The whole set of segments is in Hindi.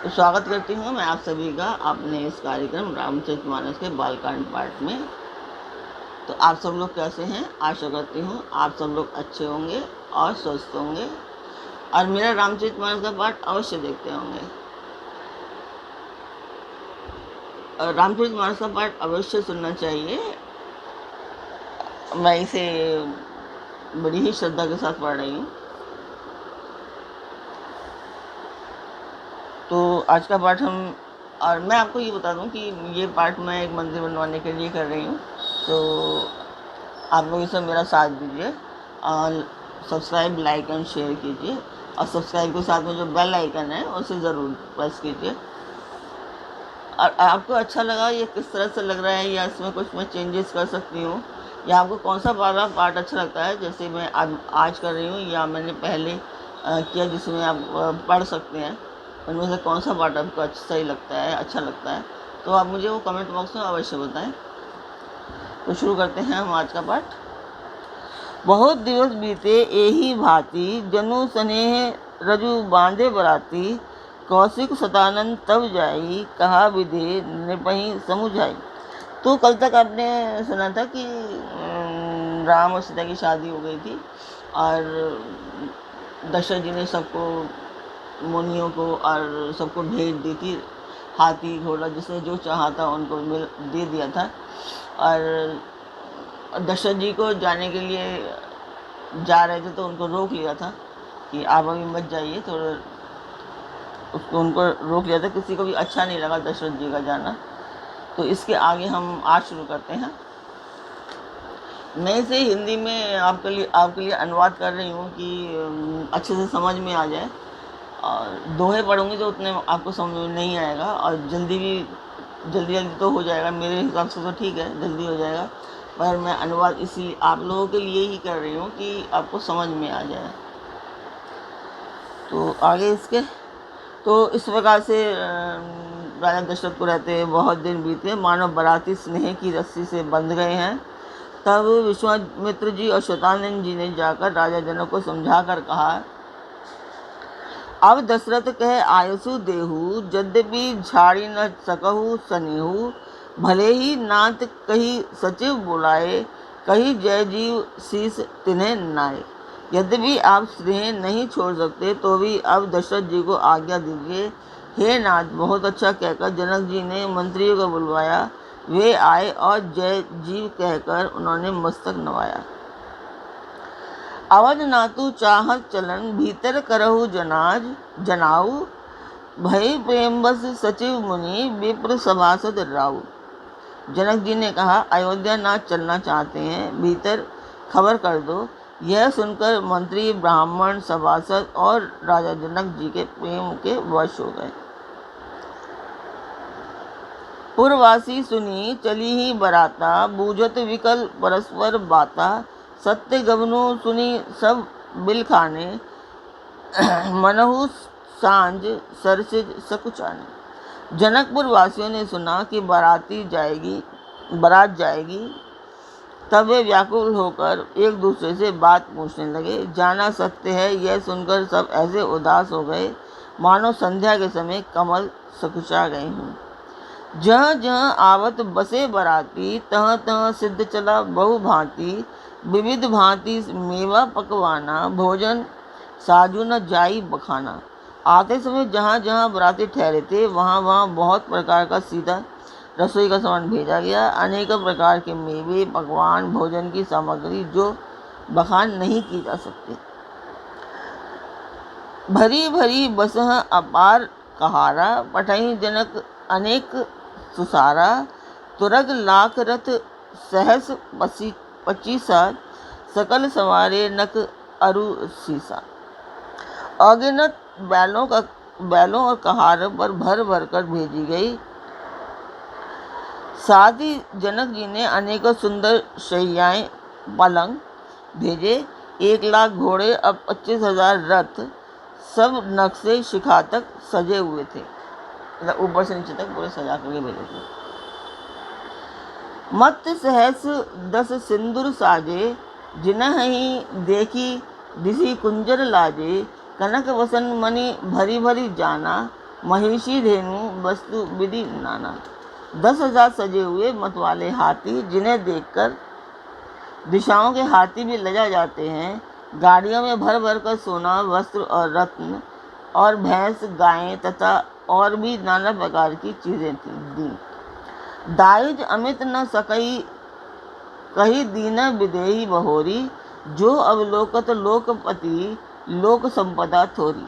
तो स्वागत करती हूँ मैं आप सभी का अपने इस कार्यक्रम रामचरितमानस के बालकांड पाठ में। तो आप सब लोग कैसे हैं? आशा करती हूँ आप सब लोग अच्छे होंगे और स्वस्थ होंगे और मेरा रामचरितमानस का पाठ अवश्य देखते होंगे। रामचरितमानस का पाठ अवश्य सुनना चाहिए। मैं इसे बड़ी ही श्रद्धा के साथ पढ़ रही हूँ। तो आज का पाठ और मैं आपको ये बता दूं कि ये पाठ मैं एक मंदिर बनवाने के लिए कर रही हूँ। तो आप लोग इसमें मेरा साथ दीजिए और सब्सक्राइब, लाइक एंड शेयर कीजिए और सब्सक्राइब के साथ में जो बेल आइकन है उसे ज़रूर प्रेस कीजिए। और आपको अच्छा लगा ये किस तरह से लग रहा है या इसमें कुछ मैं चेंजेस कर सकती हूँ या आपको कौन सा वाला पार्ट अच्छा लगता है, जैसे मैं आज कर रही हूँ या मैंने पहले किया जिसमें आप पढ़ सकते हैं, उनमें से कौन सा पार्ट आपको सही लगता है, अच्छा लगता है, तो आप मुझे वो कमेंट बॉक्स में अवश्य बताएं। तो शुरू करते हैं हम आज का पाठ। बहुत दिवस बीते एही भांति जनु स्नेह रजु बांधे बराती, कौशिक सतानंद तब जाई कहा विधे निपहि समुझाई। तो कल तक आपने सुना था कि राम और सीता की शादी हो गई थी और दशरथ जी ने सबको, मुनियों को और सबको भेंट दी थी, हाथी घोड़ा जिसने जो चाहा था उनको दे दिया था। और दशरथ जी को जाने के लिए जा रहे थे तो उनको रोक लिया था कि आप अभी मत जाइए, तो उनको रोक लिया था। किसी को भी अच्छा नहीं लगा दशरथ जी का जाना। तो इसके आगे हम आज शुरू करते हैं। मैं इसे हिंदी में आपके लिए अनुवाद कर रही हूँ कि अच्छे से समझ में आ जाए। और दोहे पढ़ूंगी तो उतने आपको समझ में नहीं आएगा और जल्दी तो हो जाएगा, मेरे हिसाब से तो ठीक है, जल्दी हो जाएगा। पर मैं अनुवाद इसी आप लोगों के लिए ही कर रही हूँ कि आपको समझ में आ जाए। तो आगे इसके तो इस प्रकार से राजा दशरथ को रहते बहुत दिन बीते, मानो बराती स्नेह की रस्सी से बंध गए हैं। तब विश्वामित्र जी और शतानंद जी ने जाकर राजा जनक को समझा कर कहा, अब दशरथ कह आयुषु देहु, यद्यपि झाड़ी न सकहु सनेहु, भले ही नाथ कही सचिव बुलाए, कही जय जीव शीस तिन्हें नाए। यद्यपि आप स्नेह नहीं छोड़ सकते तो भी अब दशरथ जी को आज्ञा दीजिए। हे नाथ, बहुत अच्छा कहकर जनक जी ने मंत्रियों को बुलवाया। वे आए और जय जीव कहकर उन्होंने मस्तक नवाया। अवध नातु चाहत चलन, भीतर करहु जनाऊ, भय प्रेम बस सचिव मुनि, विप्र सभासद राऊ। जनक जी ने कहा, अयोध्या नाथ चलना चाहते हैं, भीतर खबर कर दो। यह सुनकर मंत्री, ब्राह्मण, सभासद और राजा जनक जी के प्रेम के वश हो गए। पुरवासी सुनी चली ही बराता, बूझत विकल परस्पर बाता, सत्य गबनु सुनी सब बिल खाने, मनहु सांझ सरसिज सकुचाने। जनकपुर वासियों ने सुना कि बारात जाएगी। तब वे व्याकुल होकर एक दूसरे से बात पूछने लगे। जाना सत्य है, यह सुनकर सब ऐसे उदास हो गए मानो संध्या के समय कमल सकुचा गए हों। जहाँ जहाँ आवत बसे बराती, तहाँ तहाँ सिद्ध चला बहु भांति, विविध भांति मेवा पकवाना, भोजन साजू न जाई बखाना। आते समय जहाँ जहाँ बराती ठहरे थे वहाँ वहाँ बहुत प्रकार का सीधा रसोई का सामान भेजा गया। अनेक प्रकार के मेवे, पकवान, भोजन की सामग्री जो बखान नहीं की जा सकती। भरी भरी बसह अपार कहारा, पठई जनक अनेक सुसारा, तुरग लाख रथ सहस पचीसा, सकल सवारे नक अरु सीसा। अगिनत बैलों और कहारों पर भर भर कर भेजी गई। साथ ही जनक जी ने अनेकों सुंदर शैयाएं, पलंग भेजे। 1,00,000 घोड़े और 25,000 रथ, सब नक्शे शिखा तक सजे हुए थे, मतलब ऊपर से नीचे तक पूरे सजा करके भेजे थे। मत सहस 10 सिंदूर साजे, जिन्हि देखी दिसी कुंजर लाजे, कनक वसन मणि भरी भरी जाना, महिषी धेनु वस्तु विधि नाना। 10,000 सजे हुए मतवाले हाथी, जिन्हें देखकर दिशाओं के हाथी भी लजा जाते हैं। गाड़ियों में भर भर कर सोना, वस्त्र और रत्न और भैंस, गायें तथा और भी नाना प्रकार की चीजें दी। दाइज अमित न सकई कही दीन विदेही बहोरी, जो अवलोकत लोकपति लोक संपदा थोरी।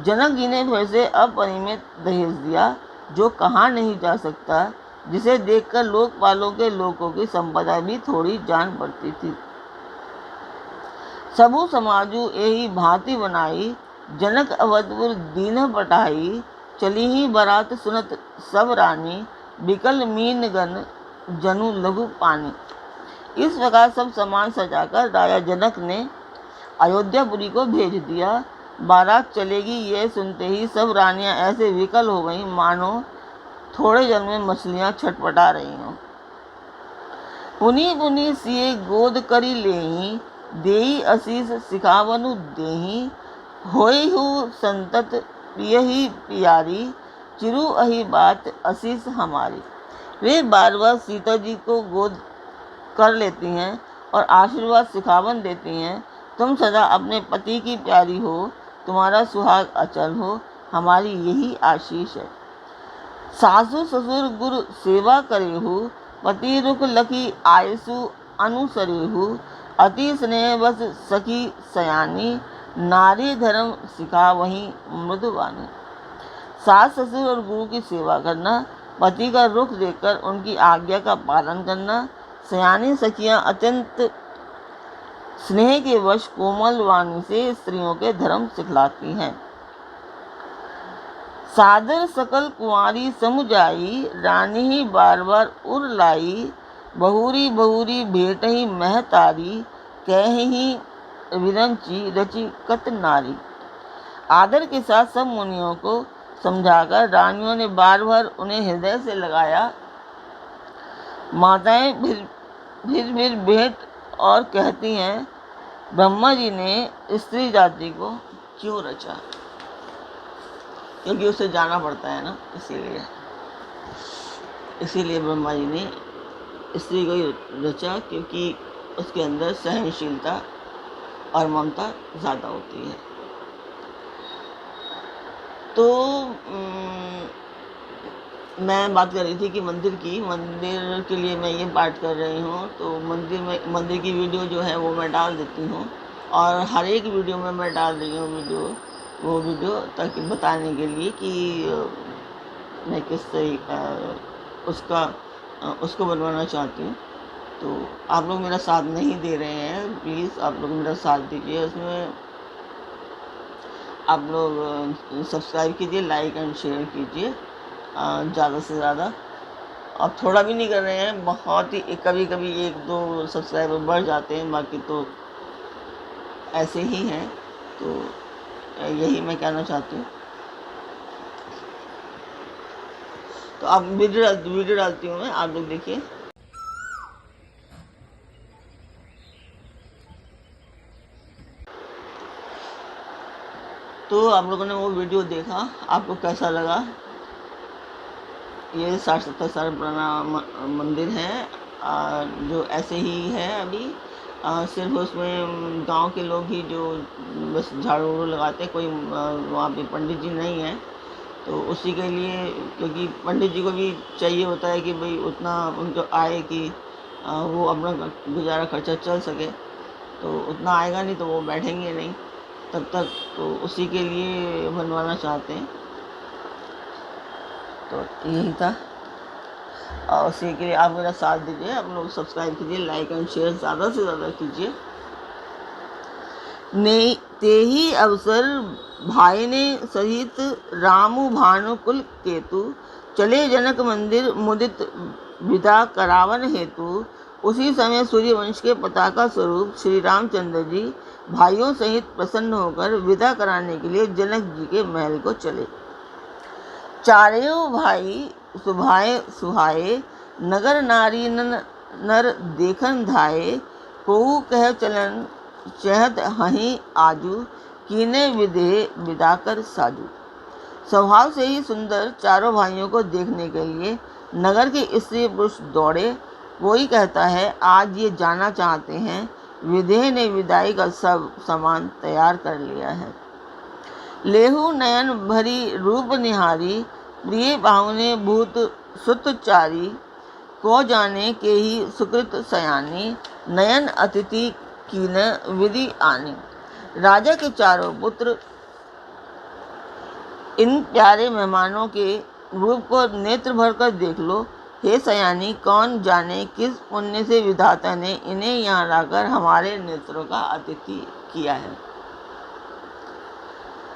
जनक जी ने फिर से अपरिमित दहेज दिया, जो कहा नहीं जा सकता, जिसे देखकर लोकपालों के लोगों की संपदा भी थोड़ी जान पड़ती थी। सबू समाजू यही भांति बनाई, जनक अवधपुर दीन पटाई। चली ही बारात सुनत सब रानी, बिकल मीनगन जनु लघु पानी। इस प्रकार सब सामान सजाकर राजा जनक ने अयोध्यापुरी को भेज दिया। बारात चलेगी ये सुनते ही सब रानियां ऐसे विकल हो गईं, मानो थोड़े जल में मछलियां छटपटा रही हों। पुनी पुनी सिए गोद करी लेही, देई आशीष सिखावनु देही। होई हु संतत पियही पियारी, चिरु अही बात आशीष हमारी। वे बार बार सीता जी को गोद कर लेती हैं और आशीर्वाद सिखावन देती हैं। तुम सदा अपने पति की प्यारी हो, तुम्हारा सुहाग अचल हो, हमारी यही आशीष है। सासु ससुर गुरु सेवा करेहु, पति रुख लखी आयसु अनुसरेहु। अति स्नेह बस सखी सयानी, नारी धर्म सिखा वही मृदुवानी। सास ससुर और गुरु की सेवा करना, पति का रुख देखकर उनकी आज्ञा का पालन करना। सयानी सखियां अत्यंत स्नेह के वश कोमल वाणी से स्त्रियों के धर्म सिखलाती हैं। सादर सकल कुंवारी समुजाई, रानी ही बार बार उर लाई। बहुरी बहुरी भेट ही महतारी, कह ही विरंची रची कत नारी। आदर के साथ सब मुनियों को समझाकर रानियों ने बार बार उन्हें हृदय से लगाया। माताएं फिर भेंट और कहती हैं, ब्रह्मा जी ने स्त्री जाति को क्यों रचा, क्योंकि उसे जाना पड़ता है ना, इसीलिए ब्रह्मा जी ने स्त्री को रचा, क्योंकि उसके अंदर सहनशीलता और ममता ज़्यादा होती है। तो मैं बात कर रही थी कि मंदिर के लिए मैं ये पाठ कर रही हूँ। तो मंदिर की वीडियो जो है वो मैं डाल देती हूँ, और हर एक वीडियो में मैं डाल रही हूँ वो वीडियो ताकि बताने के लिए कि मैं किस उसको बनवाना चाहती हूँ। तो आप लोग मेरा साथ नहीं दे रहे हैं, प्लीज़ आप लोग मेरा साथ दीजिए। उसमें आप लोग सब्सक्राइब कीजिए, लाइक एंड शेयर कीजिए ज़्यादा से ज़्यादा। अब थोड़ा भी नहीं कर रहे हैं, बहुत ही कभी कभी 1-2 सब्सक्राइबर बढ़ जाते हैं, बाकी तो ऐसे ही हैं। तो यही मैं कहना चाहती हूँ। तो आप वीडियो डालती हूँ मैं, आप लोग देखिए। तो आप लोगों ने वो वीडियो देखा, आपको कैसा लगा? ये 60-70 साल पुराना मंदिर है, जो ऐसे ही है अभी। सिर्फ उसमें गांव के लोग ही जो बस झाड़ू लगाते, कोई वहाँ पे पंडित जी नहीं है। तो उसी के लिए, क्योंकि पंडित जी को भी चाहिए होता है कि भाई उतना उनको आए कि वो अपना गुजारा खर्चा चल सके। तो उतना आएगा नहीं तो वो बैठेंगे नहीं तब तक, तो उसी के लिए बनवाना चाहते हैं। तो यही था, और उसी के लिए आप मेरा साथ दीजिए। आप लोग सब्सक्राइब कीजिए, लाइक एंड शेयर ज़्यादा से ज़्यादा कीजिए। ने ते ही अवसर भाई ने सहित रामु भानु कुल केतु, चले जनक मंदिर मुदित विदा करावन हेतु। उसी समय सूर्यवंश के पताका स्वरूप श्री रामचंद्र जी भाइयों सहित प्रसन्न होकर विदा कराने के लिए जनक जी के महल को चले। चारों भाई सुहाए, नगर नारी नर देखन धाये। कोहू कह चलन चहत हहीं आजू, कीने विदे विदाकर साजू। स्वभाव से ही सुंदर चारों भाइयों को देखने के लिए नगर के स्त्री पुरुष दौड़े। कोई कहता है आज ये जाना चाहते हैं, विदेह ने विदाई का सब सामान तैयार कर लिया है। लेहू नयन भरी रूप निहारी, प्रिय बाहुने भूत सुतचारी, को जाने के ही सुकृत सयानी, नयन अतिथि कीन विधि आनी। राजा के चारों पुत्र इन प्यारे मेहमानों के रूप को नेत्र भर कर देख लो। हे सयानी, कौन जाने किस पुण्य से विधाता ने इन्हें यहाँ लाकर हमारे नेत्रों का अतिथि किया है।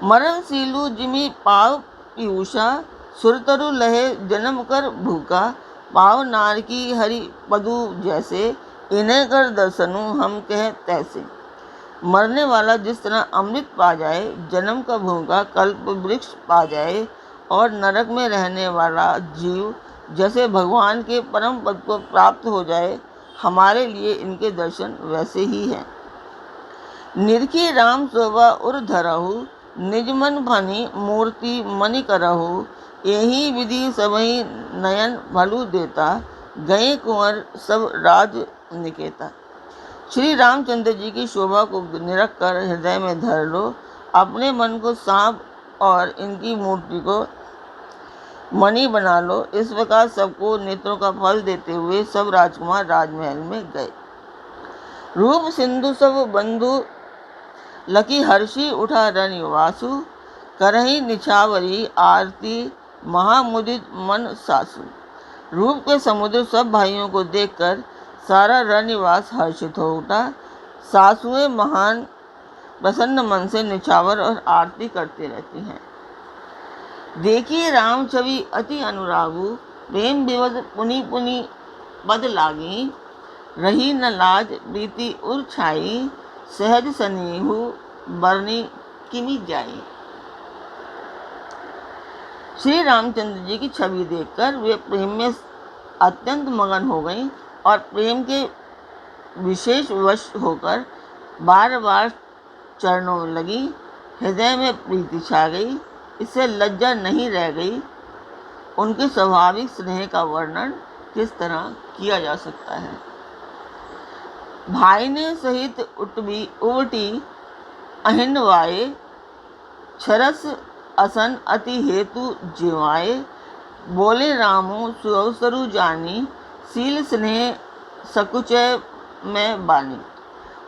मरणशीलु जिमि पाव पीयूषा, सुरतरु लहे जन्म कर भूखा, पाव नार की हरि पदु जैसे, इन्हें कर दर्शनु हम कह तैसे। मरने वाला जिस तरह अमृत पा जाए, जन्म का भूखा कल्प वृक्ष पा जाए, और नरक में रहने वाला जीव जैसे भगवान के परम पद को प्राप्त हो जाए, हमारे लिए इनके दर्शन वैसे ही हैं। निरखी राम शोभा उर धरहु, निज मन भनी मूर्ति मनि करहु, यही विधि सबहि नयन भलु देता, गए कुंवर सब राज निकेता। श्री रामचंद्र जी की शोभा को निरख कर हृदय में धर लो, अपने मन को सांप और इनकी मूर्ति को मणि बना लो। इस प्रकार सबको नेत्रों का फल देते हुए सब राजकुमार राजमहल में गए। रूप सिंधु सब बंधु लकी हर्षी उठा रनिवासु, करही निछावरी आरती महामुदित मन सासु। रूप के समुद्र सब भाइयों को देखकर सारा रनिवास हर्षित हो उठा। सासुएं महान प्रसन्न मन से निछावर और आरती करती रहती हैं। देखिए राम छवि अति अनुरागु, प्रेम विवद पुनि पुनि पद लागी, रही न लाज प्रीति उर छाई, सहज सनेहु बरनी किमी जाई। श्री रामचंद्र जी की छवि देखकर वे प्रेम में अत्यंत मगन हो गईं और प्रेम के विशेष वश होकर बार बार चरणों में लगी। हृदय में प्रीति छा गई, इससे लज्जा नहीं रह गई। उनके स्वाभाविक स्नेह का वर्णन किस तरह किया जा सकता है। भाई ने सहित उवटी अहिनवाए, छरस असन अति हेतु जिवाए, बोले रामो सुअवसरु जानी, सील स्नेह सकुचय में बानी।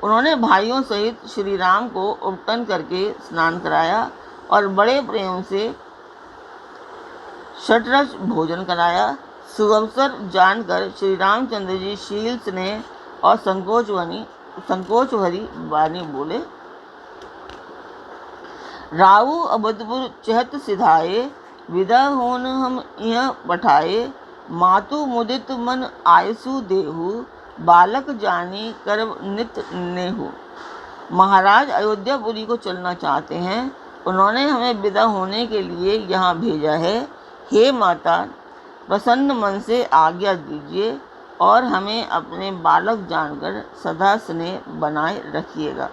उन्होंने भाइयों सहित श्री राम को उपटन करके स्नान कराया और बड़े प्रेम से षटरस भोजन कराया। सुअवसर जानकर श्री रामचंद्र जी शील स्नेह और संकोच भरी वाणी बोले, राऊ अबधपुर चहत सिधाए, विदा होन हम यह पठाए, मातु मुदित मन आयसु देहु, बालक जानी करब नित नेहु। महाराज अयोध्यापुरी को चलना चाहते हैं, उन्होंने हमें विदा होने के लिए यहाँ भेजा है। हे माता, प्रसन्न मन से आज्ञा दीजिए और हमें अपने बालक जानकर सदा स्नेह बनाए रखिएगा।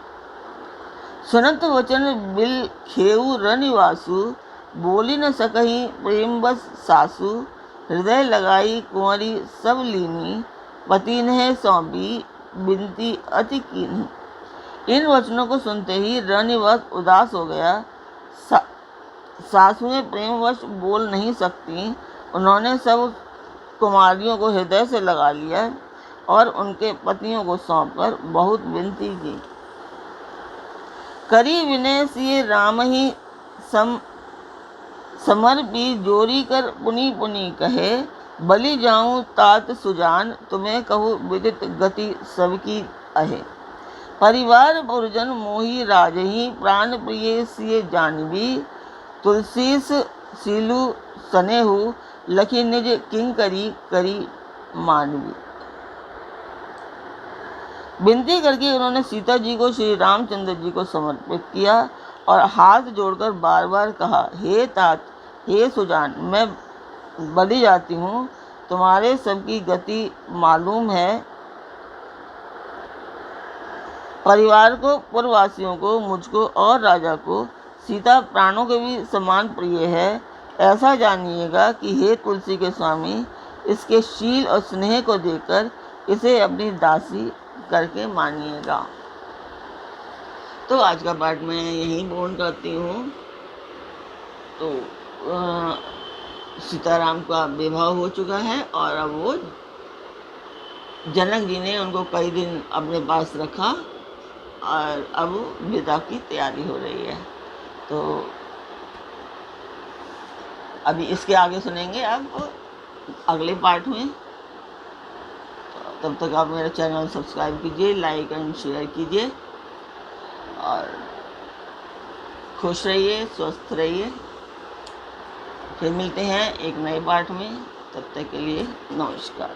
सुनत वचन बिल खेऊ रनिवासु, बोली न सकही प्रेम बस सासु, हृदय लगाई कुंवरी सब लीनी, पति ने सौंपी बिनती अति कीन्ही। इन वचनों को सुनते ही रनिवास उदास हो गया। सासुएं प्रेमवश बोल नहीं सकती। उन्होंने सब कुमारियों को हृदय से लगा लिया और उनके पतियों को सौंपकर बहुत विनती की। करी विनय सिए राम ही समर्पी, जोरी कर पुनि पुनि कहे, बलि जाऊं तात सुजान, तुम्हें कहूँ विदित गति सबकी अहे। परिवार पुरजन मोही राजही, प्राण प्रिय सिए जानवी, तुलसीस सीलु सनेहु, लखी निज किंकरी करी मानवी। विनती करके उन्होंने सीता जी को श्री रामचंद्र जी को समर्पित किया और हाथ जोड़कर बार बार कहा, हे तात, हे सुजान, मैं बलि जाती हूँ, तुम्हारे सबकी गति मालूम है। परिवार को, पुरवासियों को, मुझको और राजा को सीता प्राणों के भी समान प्रिय है, ऐसा जानिएगा कि हे तुलसी के स्वामी, इसके शील और स्नेह को देखकर इसे अपनी दासी करके मानिएगा। तो आज का पाठ मैं यहीं पूर्ण करती हूँ। तो सीताराम का विवाह हो चुका है और अब वो जनक जी ने उनको कई दिन अपने पास रखा और अब विदा की तैयारी हो रही है। तो अभी इसके आगे सुनेंगे अब अगले पार्ट में। तब तक आप मेरा चैनल सब्सक्राइब कीजिए, लाइक एंड शेयर कीजिए और खुश रहिए, स्वस्थ रहिए। फिर मिलते हैं एक नए पाठ में, तब तक के लिए नमस्कार।